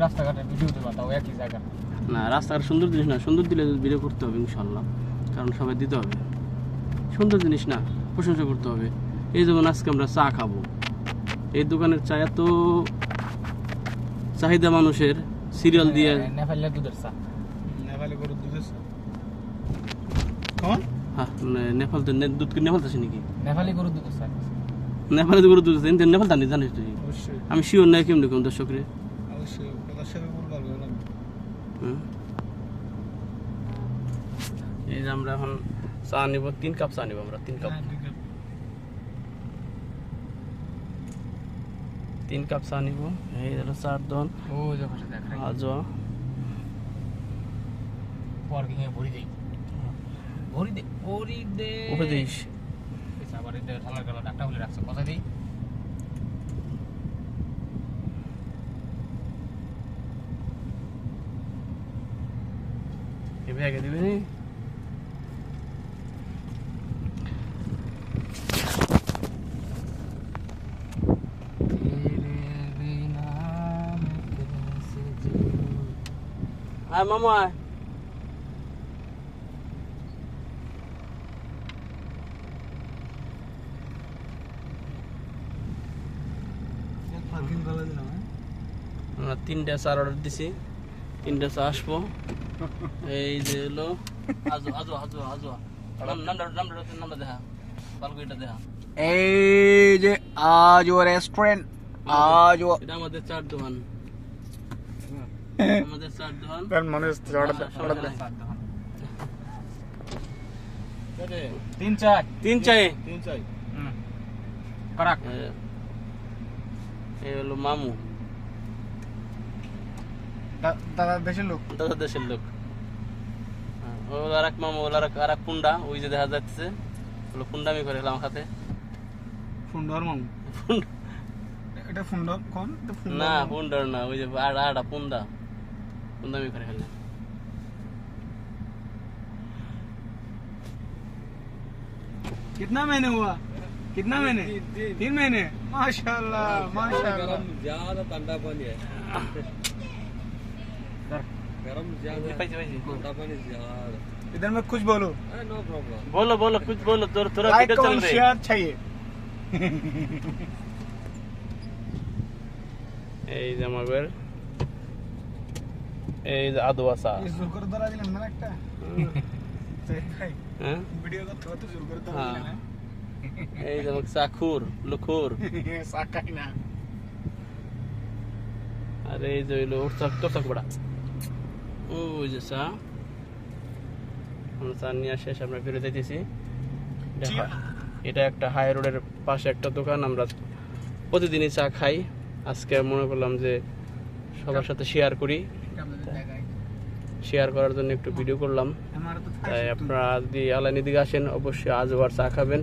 রাস্তাঘাটের ভিডিও দেবা তাও একই জায়গা না রাস্তাঘাট সুন্দর জিনিস না, সুন্দর দিলে ভিডিও করতে হবে ইনশাল্লাহ, কারণ সবাই দিতে হবে। সুন্দর জিনিস না, প্রশংসা করতে হবে। এই যেমন আজকে আমরা চা খাবো, এই দোকানের চা এত চাহিদা মানুষের, সিরিয়াল দিয়ে। নেপালি দুধের চা, নেপালি গরুর দুধের চা। কোন? হ্যাঁ নেপাল তো দুধ নেপাল আছে নাকি? নেপালি গরুর দুধের চা। নেপালে তো গরু দুধ আছে, নেপাল জানি জানিস তুই? অবশ্যই আমি শিওর নাই, কেমন দেখুন দর্শকরে। অবশ্যই কথা সেবে বলবো না। এই যে আমরা এখন চা নিব, 3 কাপ চা নিব আমরা, 3 কাপ। 3 কাপ চা নিব। এই হলো চার দন ও যে পাশে দেখা আজ পার্কিং এ ভরি দেই, ভরি দে ওপরে দিস। আবার এটা ঢালার গলা ডাকটা বলে রাখছে, কথা দেই। এই ব্যাগে দিবি নি? আয় মামা আয়। পার্কিং করা দিলাম। আমরা 3টা চা অর্ডার দিছি, 3টা চা আসবো। এই যে হলো আজো আজো আজো আজো নামটা দেখা, ভালো করে এটা দেখা। এই যে আজও রেস্টুরেন্ট, আজও এটা আমাদের চার দোকান, আমাদের চার দোকান। তার মানে তিন চার 3 চাই। করাক এই হলো মামু, দাদা দেশের লোক। দাদা দেশের লোক। ও আর এক মামু, ওর আর এক পুন্ডা, ওই যে দেখা যাচ্ছে হলো পুন্ডামি করে আমার সাথে। ফুন্ডর মামু, এটা ফুন্ডর কোন? না পুন্ডার না, ওই যে আড়া পুন্ডা, পুন্ডামি করে খেলে। कितना महीने हुआ? कितना महीने? 3 महीने। माशाल्लाह माशाल्लाह। ज्यादा ठंडा पानी है, गरम ज्यादा है, ठंडा पानी ज्यादा। इधर में कुछ बोलो। No problem. बोलो बोलो कुछ बोलो, थोड़ा लाइक वीडियो चल कमेंट रही है। शेयर चाहिए। এই যে আমাদের এই যে আদোয়া চা। ये जुरकर दरा दिलन ना একটা। ভাই হ্যাঁ ভিডিও করতে করতে जुरकर दरा হ্যাঁ। দিলেন। এই যে আমাকে চাখুর লুখুর। সাকাই না। আর এই যে হইলো তোর বড়া, ওই যে চা। আমরা চা নিয়ে শেষ, আমরা ফিরে যাইতেছি। এটা একটা হাই রোডের পাশে একটা দোকান, আমরা প্রতিদিনই চা খাই। আজকে মনে করলাম যে সবার সাথে শেয়ার করি, শেয়ার করার জন্য একটু ভিডিও করলাম। তাই আপনারা যদি আলানি দিকে আসেন অবশ্যই আজ আবার চা খাবেন।